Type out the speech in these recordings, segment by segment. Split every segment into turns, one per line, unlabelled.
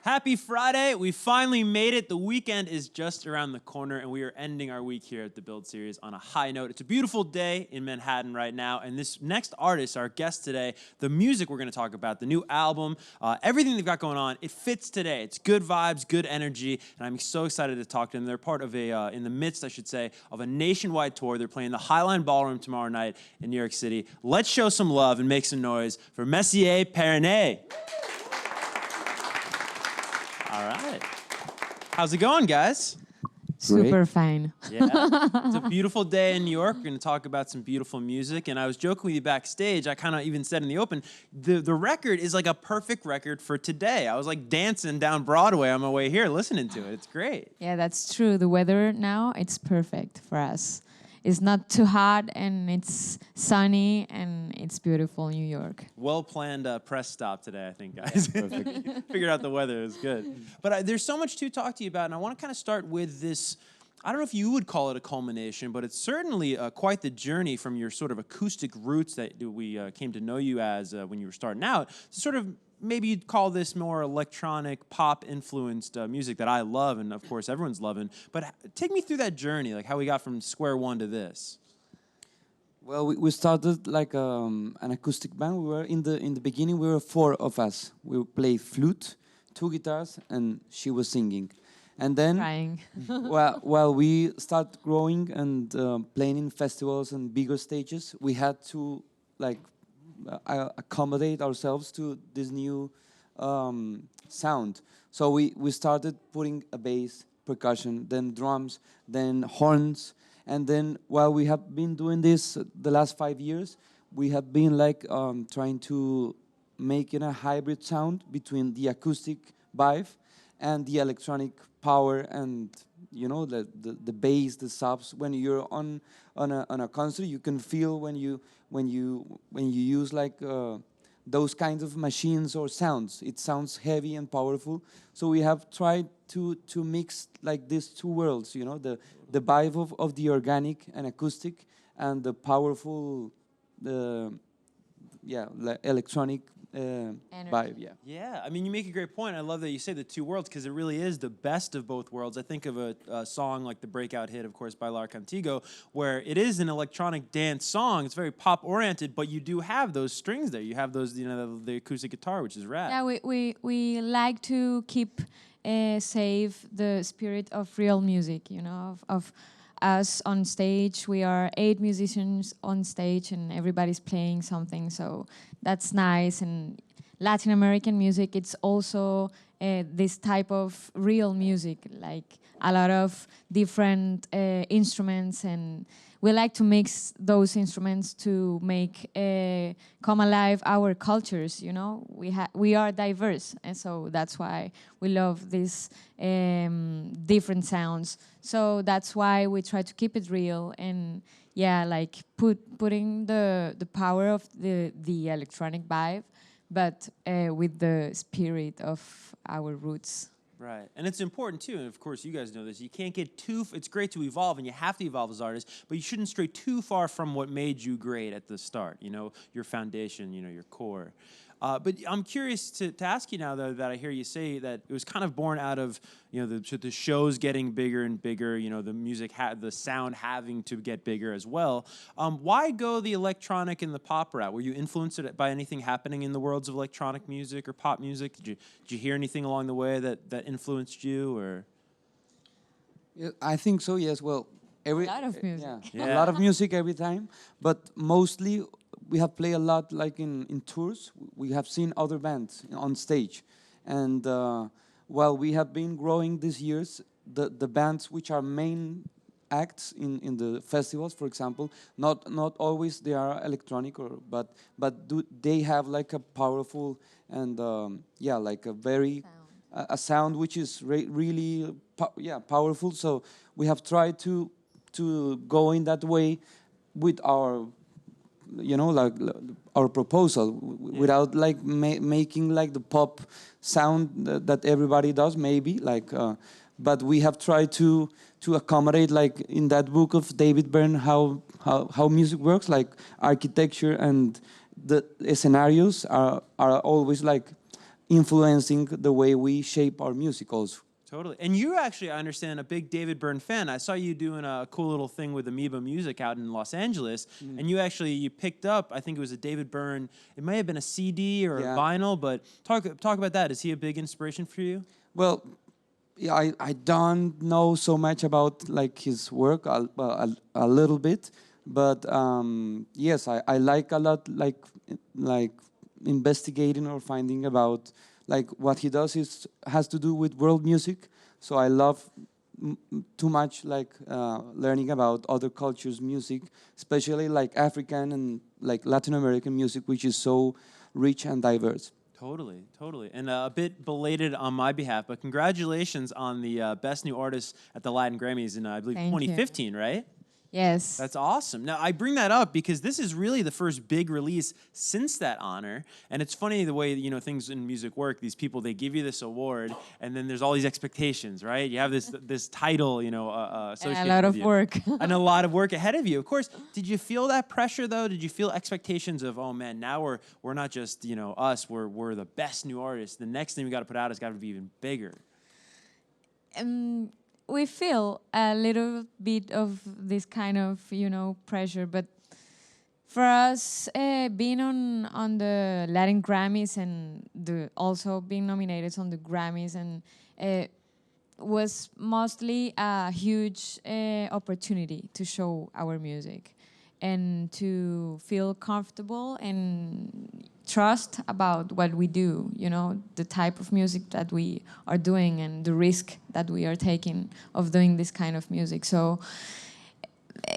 Happy Friday. We finally made it. The weekend is just around the corner, and we are ending our week here at the Build Series on a high note. It's a beautiful day in Manhattan right now, and this next artist, our guest today, the music we're going to talk about, the new album, everything they've got going on, it fits today. It's good vibes, good energy, and I'm so excited to talk to them. They're part of in the midst, I should say, of a nationwide tour. They're playing the Highline Ballroom tomorrow night in New York City. Let's show some love and make some noise for Monsieur Periné. All right. How's it going, guys?
Super fine.
Yeah. It's a beautiful day in New York. We're going to talk about some beautiful music. And I was joking with you backstage. I kind of even said in the open, the record is like a perfect record for today. I was like dancing down Broadway on my way here, listening to it. It's great.
Yeah, that's true. The weather now, it's perfect for us. It's not too hot, and it's sunny, and it's beautiful New York.
Well-planned press stop today, I think, guys. Perfect. Figured out the weather. It was good. But there's so much to talk to you about, and I want to kind of start with this. I don't know if you would call it a culmination, but it's certainly quite the journey from your sort of acoustic roots that we came to know you as when you were starting out to sort of maybe you'd call this more electronic, pop-influenced music that I love, and of course everyone's loving. But take me through that journey, like how we got from square one to this.
Well, we started like an acoustic band. We were in the beginning. We were four of us. We played flute, two guitars, and she was singing. And then,
Crying.
while we start growing and playing in festivals and bigger stages, we had to like accommodate ourselves to this new sound. So we started putting a bass, percussion, then drums, then horns, and then while we have been doing this the last 5 years, we have been like trying to make it a hybrid sound between the acoustic vibe and the electronic power and the bass, the subs. When you're on a concert, you can feel when you use like those kinds of machines or sounds. It sounds heavy and powerful. So we have tried to mix like these two worlds. The vibe of the organic and acoustic, and the powerful electronic vibe.
Yeah, I mean, you make a great point. I love that you say the two worlds, because it really is the best of both worlds. I think of a song like the breakout hit, of course, Bailar Contigo, where it is an electronic dance song. It's very pop-oriented, but you do have those strings there. You have those, the acoustic guitar, which is rad.
Yeah, we like to keep save the spirit of real music, of us on stage. We are 8 musicians on stage, and everybody's playing something, so that's nice. And Latin American music, it's also this type of real music, like a lot of different instruments, and we like to mix those instruments to make come alive our cultures. We are diverse, and so that's why we love these different sounds. So that's why we try to keep it real, and like putting the power of the electronic vibe, but with the spirit of our roots.
Right, and it's important too, and of course you guys know this, you can't get it's great to evolve, and you have to evolve as artists, but you shouldn't stray too far from what made you great at the start, your foundation, your core. But I'm curious to ask you now, though, that I hear you say that it was kind of born out of, the shows getting bigger and bigger, the music, the sound having to get bigger as well. Why go the electronic and the pop route? Were you influenced by anything happening in the worlds of electronic music or pop music? Did you hear anything along the way that influenced you, or?
Yeah, I think so. Yes. Well,
a lot of music.
A lot of music every time, but mostly we have played a lot like in tours. We have seen other bands on stage, and while we have been growing these years, the bands which are main acts in the festivals, for example, not always they are electronic, but they have like a powerful and like a very a sound which is really powerful. So we have tried to go in that way with our like our proposal, without like making like the pop sound that everybody does, maybe like, but we have tried to accommodate, like in that book of David Byrne, how music works, like architecture and the scenarios are always like influencing the way we shape our music also.
Totally. And you actually, I understand, a big David Byrne fan. I saw you doing a cool little thing with Amoeba Music out in Los Angeles, and you picked up, I think it was a David Byrne, it may have been a CD or a vinyl, but talk about that. Is he a big inspiration for you?
Well, yeah, I don't know so much about like his work, a little bit, but yes, I like a lot like investigating or finding about like what he does has to do with world music. So I love too much like learning about other cultures' music, especially like African and like Latin American music, which is so rich and diverse.
Totally, totally. And a bit belated on my behalf, but congratulations on the Best New Artist at the Latin Grammys in, I believe,
Thank
2015,
you.
right?
Yes.
That's awesome. Now, I bring that up because this is really the first big release since that honor. And it's funny the way, things in music work. These people, they give you this award, and then there's all these expectations, right? You have this title, associated
And a lot
with
of
you.
work.
And a lot of work ahead of you. Of course, did you feel that pressure, though? Did you feel expectations of, oh, man, now we're not just, us, we're the best new artists. The next thing we got to put out has got to be even bigger.
We feel a little bit of this kind of, pressure, but for us, being on the Latin Grammys and also being nominated on the Grammys and was mostly a huge opportunity to show our music and to feel comfortable and trust about what we do, the type of music that we are doing and the risk that we are taking of doing this kind of music. So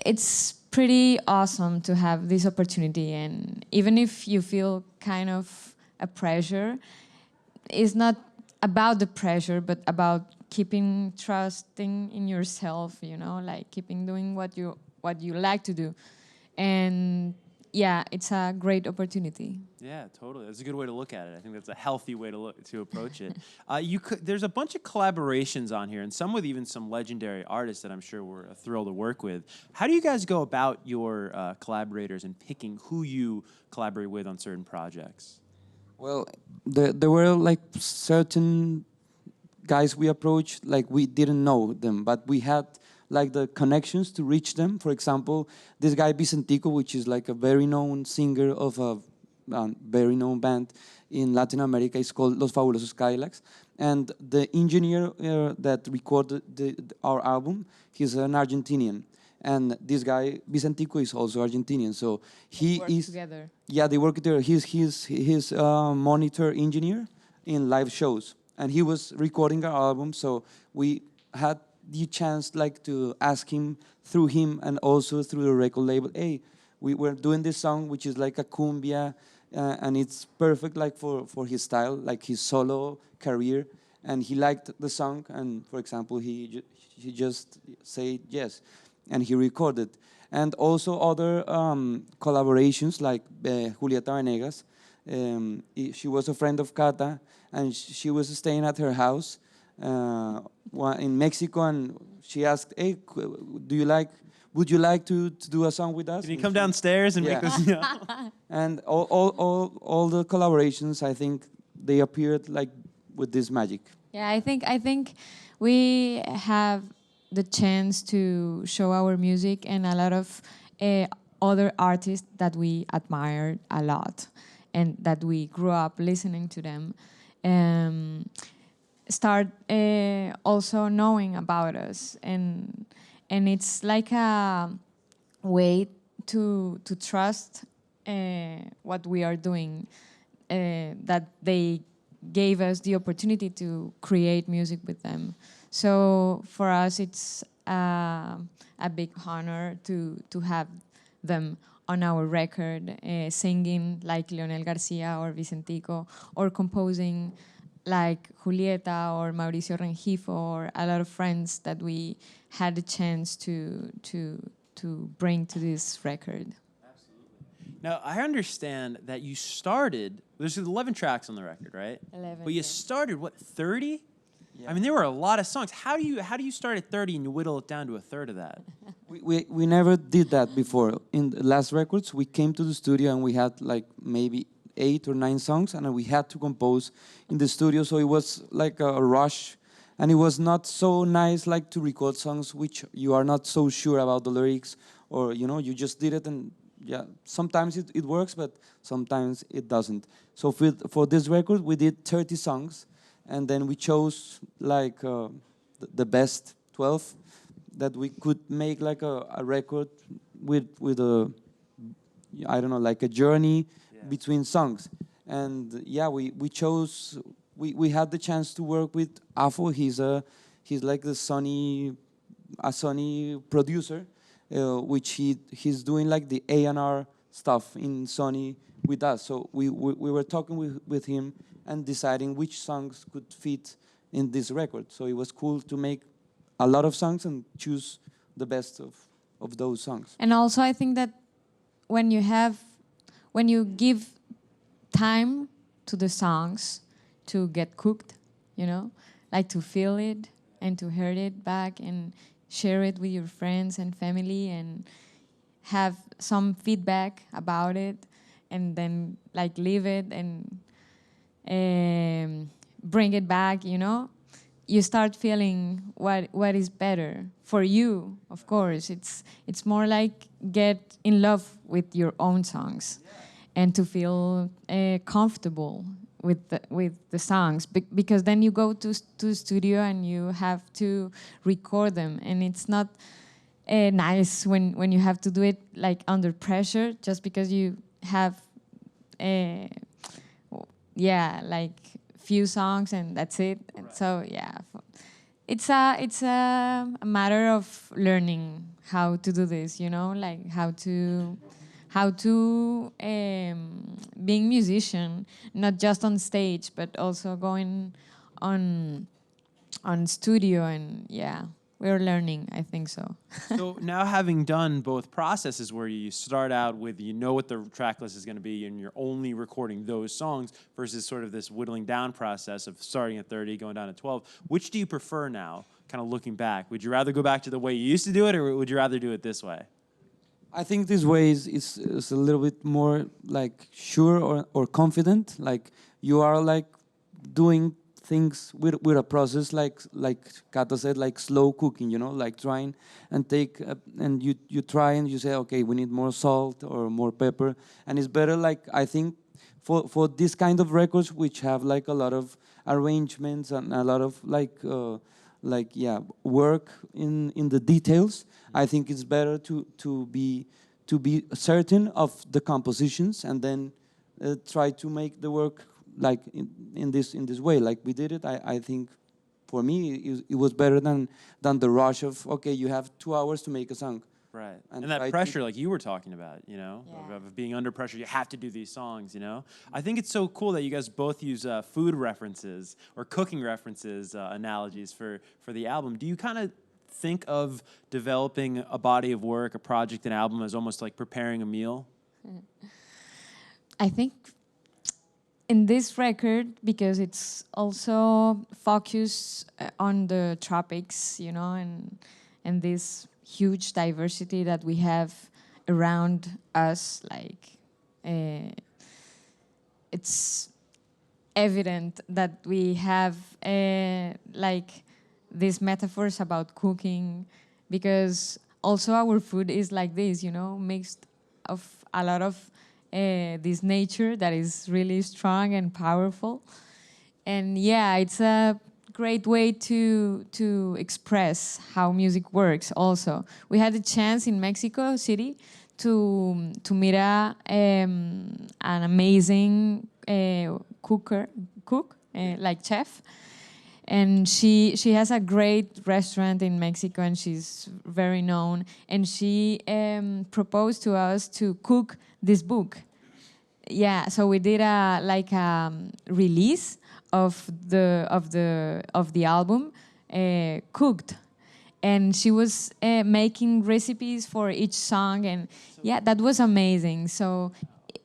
it's pretty awesome to have this opportunity, and even if you feel kind of a pressure, it's not about the pressure, but about keeping trusting in yourself, like keeping doing what you like to do. And yeah, it's a great opportunity.
Yeah, totally. That's a good way to look at it. I think that's a healthy way to approach it. There's a bunch of collaborations on here, and some with even some legendary artists that I'm sure we're thrilled to work with. How do you guys go about your collaborators and picking who you collaborate with on certain projects?
Well, there were like certain guys we approached, like we didn't know them, but we had like the connections to reach them. For example, this guy Vicentico, which is like a very known singer of a very known band in Latin America, is called Los Fabulosos Cadillacs. And the engineer that recorded our album, he's an Argentinian. And this guy Vicentico is also Argentinian. So he
work
is
together.
Yeah, they work together. He's monitor engineer in live shows, and he was recording our album. So we had the chance like to ask him through him and also through the record label, hey, we were doing this song which is like a cumbia and it's perfect like for his style, like his solo career, and he liked the song, and for example he just said yes and he recorded. And also other collaborations like Julieta Venegas, she was a friend of Cata and she was staying at her house in Mexico, and she asked, hey, would you like to do a song with us?
Can you come downstairs and make us,
And all the collaborations, I think they appeared like with this magic.
Yeah, I think we have the chance to show our music and a lot of other artists that we admire a lot and that we grew up listening to them. Start also knowing about us, and it's like a way to trust what we are doing, that they gave us the opportunity to create music with them. So for us it's a big honor to have them on our record, singing like Leonel Garcia or Vicentico, or composing like Julieta or Mauricio Rengifo, or a lot of friends that we had the chance to bring to this record.
Absolutely. Now, I understand that you started, there's 11 tracks on the record, right?
11.
But you started, what, 30? Yeah. I mean, there were a lot of songs. How do you start at 30 and you whittle it down to a third of that?
We never did that before. In the last records, we came to the studio and we had like maybe 8 or 9 songs, and we had to compose in the studio. So it was like a rush, and it was not so nice like to record songs which you are not so sure about the lyrics, or you just did it, and yeah, sometimes it works, but sometimes it doesn't. So for this record, we did 30 songs, and then we chose like the best 12 that we could make like a record with a, I don't know, like a journey between songs. And yeah, we chose, we had the chance to work with Afo. He's like a Sony producer, which he's doing like the A&R stuff in Sony with us. So we were talking with him and deciding which songs could fit in this record. So it was cool to make a lot of songs and choose the best of those songs.
And also, I think that when you give time to the songs to get cooked, like to feel it and to hear it back and share it with your friends and family and have some feedback about it, and then like leave it and bring it back, you start feeling what is better for you. Of course, it's more like get in love with your own songs, and to feel comfortable with the songs, because then you go to studio and you have to record them, and it's not nice when you have to do it like under pressure, just because you have like few songs and that's it. And so it's a matter of learning how to do this, like how to being musician, not just on stage, but also going on studio, and we're learning, I think so.
So now, having done both processes where you start out with what the track list is going to be and you're only recording those songs versus sort of this whittling down process of starting at 30, going down to 12, which do you prefer now, kind of looking back? Would you rather go back to the way you used to do it, or would you rather do it this way?
I think this way is a little bit more like sure or confident. Like you are like doing things with a process like Kata said, like slow cooking, like trying and take and you try and you say, okay, we need more salt or more pepper, and it's better, like I think for this kind of records which have like a lot of arrangements and a lot of work in the details. I think it's better to be certain of the compositions and then try to make the work like in this way, like we did it. I think for me it was better than the rush of, okay, you have 2 hours to make a song.
Right. And that pressure, like you were talking about, of being under pressure, you have to do these songs, I think it's so cool that you guys both use food references or cooking references, analogies for the album. Do you kind of think of developing a body of work, a project, an album as almost like preparing a meal?
I think in this record, because it's also focused on the tropics, and this huge diversity that we have around us, like it's evident that we have like these metaphors about cooking, because also our food is like this, mixed of a lot of this nature that is really strong and powerful. And it's a great way to express how music works. Also, we had a chance in Mexico City to meet an amazing cook, like chef, and she has a great restaurant in Mexico, and she's very known. And she proposed to us to cook this book. So we did a release of the album, cooked, and she was making recipes for each song, and that was amazing. So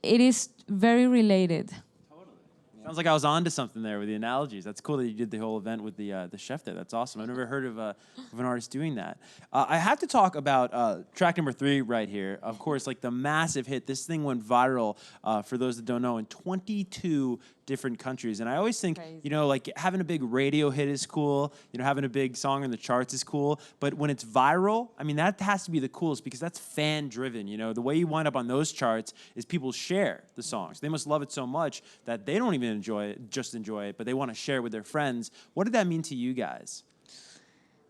it is very related.
Totally. Sounds like I was onto something there with the analogies. That's cool that you did the whole event with the chef there. That's awesome. I've never heard of an artist doing that. I have to talk about track number 3 right here. Of course, like the massive hit. This thing went viral, for those that don't know, in 22 different countries. And I always think, you know, like having a big radio hit is cool. You know, having a big song in the charts is cool. But when it's viral, I mean, that has to be the coolest because that's fan-driven. You know, the way you wind up on those charts is people share the songs. They must love it so much that they don't even enjoy it, but they want to share it with their friends. What did that mean to you guys?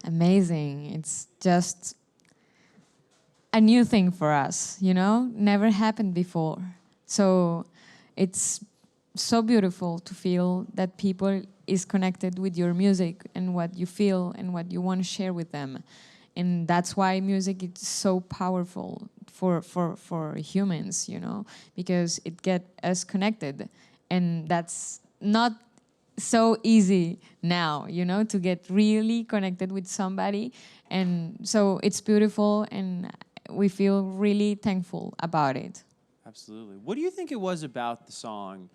Amazing. It's just a new thing for us, you know? Never happened before. So it's so beautiful to feel that people is connected with your music and what you feel and what you want to share with them. And that's why music is so powerful for humans, you know, because it gets us connected. And that's not so easy now, you know, to get really connected with somebody. And so it's beautiful and we feel really thankful about it.
Absolutely. What do you think it was about the song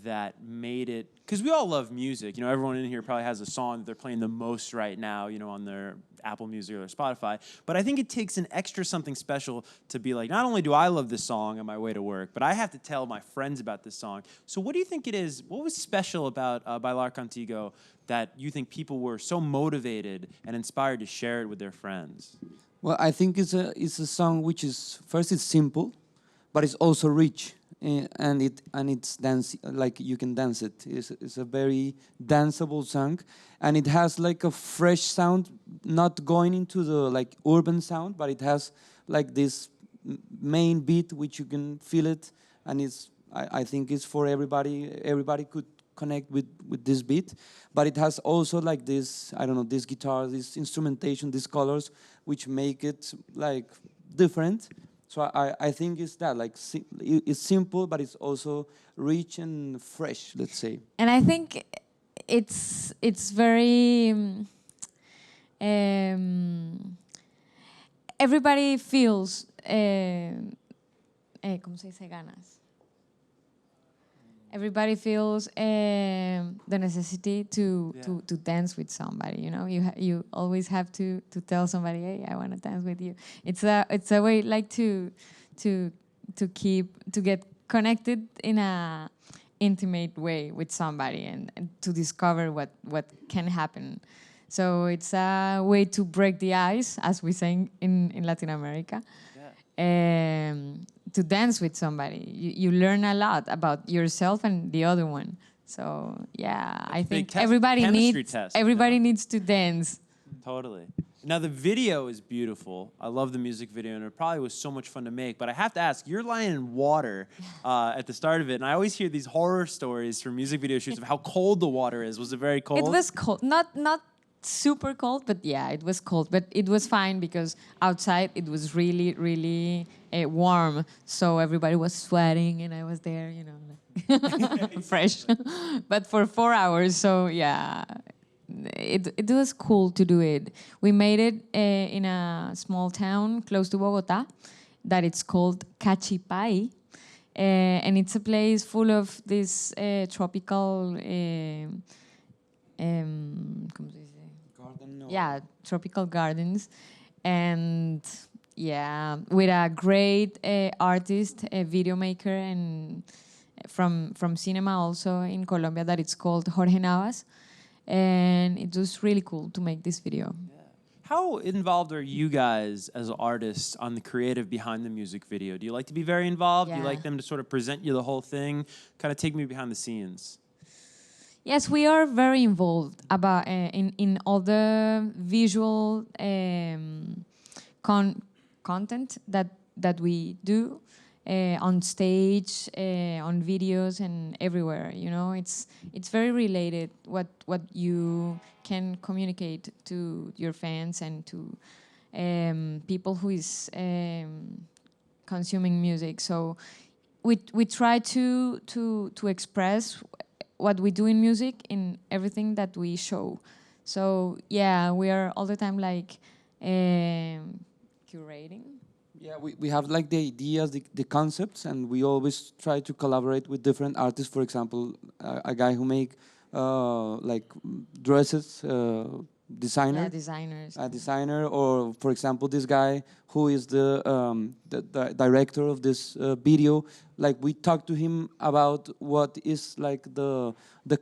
that made it, because we all love music, you know, everyone in here probably has a song that they're playing the most right now, you know, on their Apple Music or their Spotify, but I think it takes an extra something special to be like, not only do I love this song on my way to work, but I have to tell my friends about this song. So what do you think it is, what was special about Bailar Contigo that you think people were so motivated and inspired to share it with their friends?
Well, I think it's a song which is, first it's simple, but it's also rich. And it's dance, like you can dance it. It's a very danceable song, and it has like a fresh sound, not going into the like urban sound, but it has like this main beat which you can feel it, and I think it's for everybody. Everybody could connect with this beat, but it has also like this, I don't know, this guitar, this instrumentation, these colors, which make it like different. So I think it's that, like, it's simple, but it's also rich and fresh, let's say.
And I think it's very everybody feels ¿cómo se dice ganas? Everybody feels the necessity to dance with somebody. You know, you always have to tell somebody, hey, I want to dance with you. It's a way like to get connected in a intimate way with somebody and to discover what can happen. So it's a way to break the ice, as we say in Latin America. Yeah. To dance with somebody. You learn a lot about yourself and the other one. So yeah, I think everybody needs to dance.
Totally. Now the video is beautiful. I love the music video, and it probably was so much fun to make. But I have to ask, you're lying in water at the start of it, and I always hear these horror stories from music video shoots of how cold the water is. Was it very cold?
It was cold. Not super cold, but yeah, it was cold. But it was fine because outside it was really, really warm. So everybody was sweating, and I was there, you know, like fresh. But for 4 hours, so yeah, it was cool to do it. We made it in a small town close to Bogotá that it's called Cachipai. And it's a place full of this tropical yeah, tropical gardens, and yeah, with a great artist, a video maker, and from cinema also in Colombia that it's called Jorge Navas, and it was really cool to make this video.
Yeah. How involved are you guys as artists on the creative behind the music video? Do you like to be very involved?
Yeah.
Do you like them to sort of present you the whole thing? Kind of take me behind the scenes.
Yes, we are very involved about in all the visual content that we do on stage, on videos, and everywhere. You know, it's very related what you can communicate to your fans and to people who is consuming music. So we try to express what we do in music in everything that we show. So yeah, we are all the time like curating.
Yeah, we have like the ideas, the concepts, and we always try to collaborate with different artists. For example, a guy who make like dresses,
Yeah,
designer,
designers.
a designer, or for example, this guy who is the director of this video. Like we talk to him about what is like the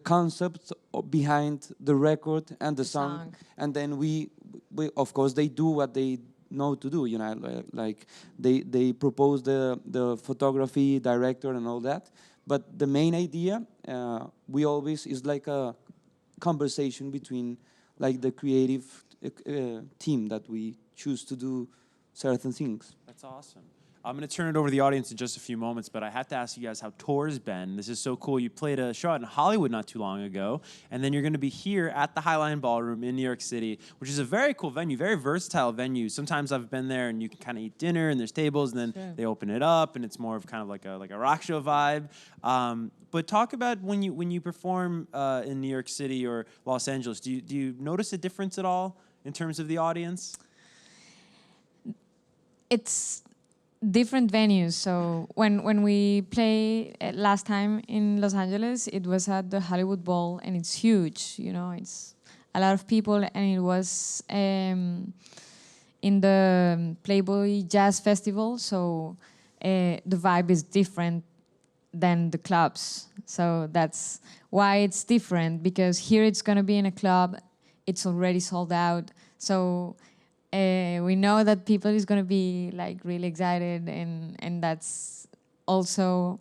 concept behind the record and the song, and then we of course they do what they know to do. You know, like they propose the photography director and all that. But the main idea we always is like a conversation between like the creative team that we choose to do certain things.
That's awesome. I'm going to turn it over to the audience in just a few moments, but I have to ask you guys how tour's been. This is so cool. You played a show out in Hollywood not too long ago, and then you're going to be here at the Highline Ballroom in New York City, which is a very cool venue, very versatile venue. Sometimes I've been there, and you can kind of eat dinner, and there's tables, and then they open it up, and it's more of kind of like a rock show vibe. But talk about when you perform in New York City or Los Angeles. Do you notice a difference at all in terms of the audience?
It's different venues. So when we play last time in Los Angeles, it was at the Hollywood Bowl, and it's huge. You know, it's a lot of people, and it was in the Playboy Jazz Festival. So the vibe is different than the clubs. So that's why it's different, because here it's gonna be in a club, it's already sold out. So we know that people is going to be like really excited, and that's also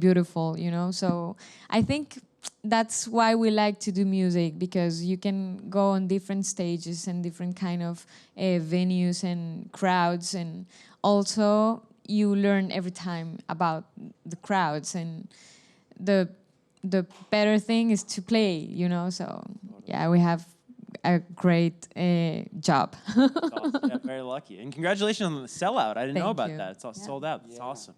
beautiful, you know. So I think that's why we like to do music, because you can go on different stages and different kind of venues and crowds, and also you learn every time about the crowds, and the better thing is to play, you know. So yeah, we have a great job.
Awesome. Yeah, very lucky. And congratulations on the sellout. I didn't know about that. It's all sold out. It's awesome.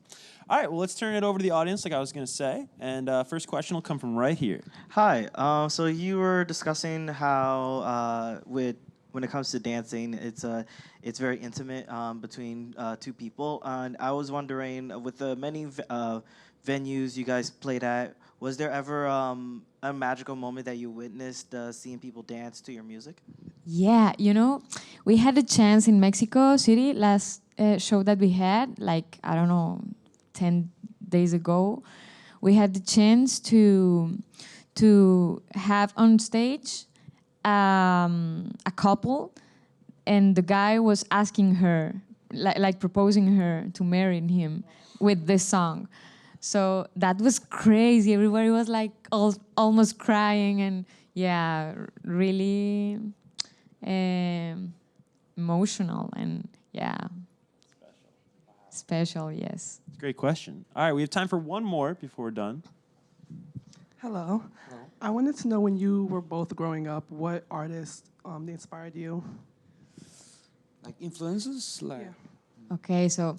All right, well, let's turn it over to the audience like I was going to say. And first question will come from right here.
Hi. So you were discussing how when it comes to dancing, it's very intimate between two people. And I was wondering, with the many venues you guys played at, was there ever a magical moment that you witnessed seeing people dance to your music?
Yeah, you know, we had a chance in Mexico City last show that we had, like, I don't know, 10 days ago. We had the chance to have on stage a couple, and the guy was asking her, like proposing her to marry him with this song. So that was crazy. Everybody was like almost crying, and yeah, really emotional, and yeah, special. Yes.
Great question. All right, we have time for one more before we're done.
Hello. I wanted to know, when you were both growing up, what artists they inspired you?
Like influences, like.
Yeah.
Okay, so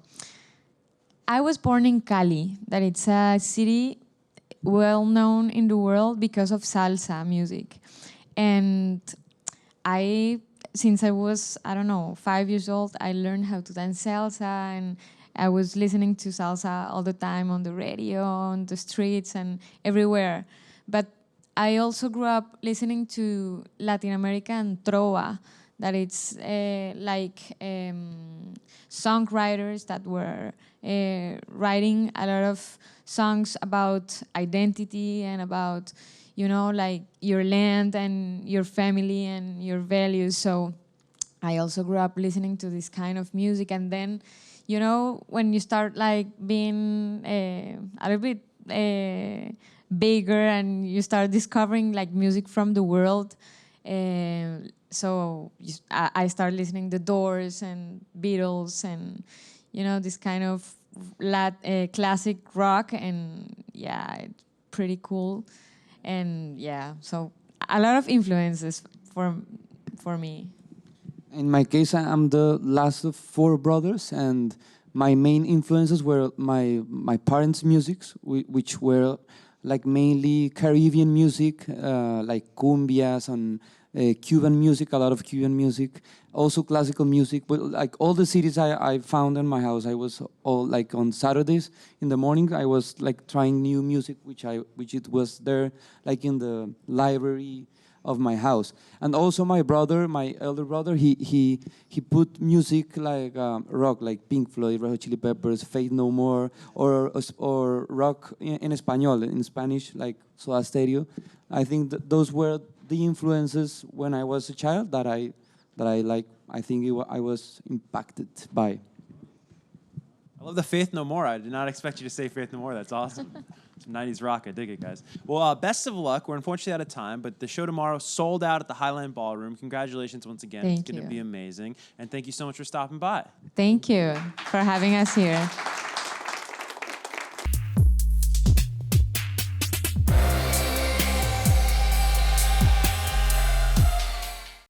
I was born in Cali, that it's a city well known in the world because of salsa music. And since I was, I don't know, 5 years old, I learned how to dance salsa, and I was listening to salsa all the time on the radio, on the streets, and everywhere. But I also grew up listening to Latin American trova, that it's like songwriters that were writing a lot of songs about identity and about, you know, like your land and your family and your values. So I also grew up listening to this kind of music. And then, you know, when you start like being a little bit bigger, and you start discovering like music from the world, so I started listening The Doors and Beatles, and you know, this kind of classic rock, and yeah, it's pretty cool. And yeah, so a lot of influences for me.
In my case, I'm the last of 4 brothers, and my main influences were my parents' musics, which were like mainly Caribbean music, like cumbias and Cuban music, a lot of Cuban music, also classical music. But like all the CDs I found in my house, I was all like on Saturdays in the morning, I was like trying new music, which it was there like in the library of my house. And also my brother, my elder brother, he put music like rock, like Pink Floyd, Red Hot Chili Peppers, Faith No More, or rock in español, in Spanish, like Soda Stereo. I think those were the influences when I was a child that I like. I think I was impacted by.
I love the Faith No More. I did not expect you to say Faith No More. That's awesome. Some 90s rock. I dig it, guys. Well, best of luck. We're unfortunately out of time, but the show tomorrow sold out at the Highland Ballroom. Congratulations once again.
Thank
It's going to
you.
be amazing. And thank you so much for stopping by.
Thank you for having us here.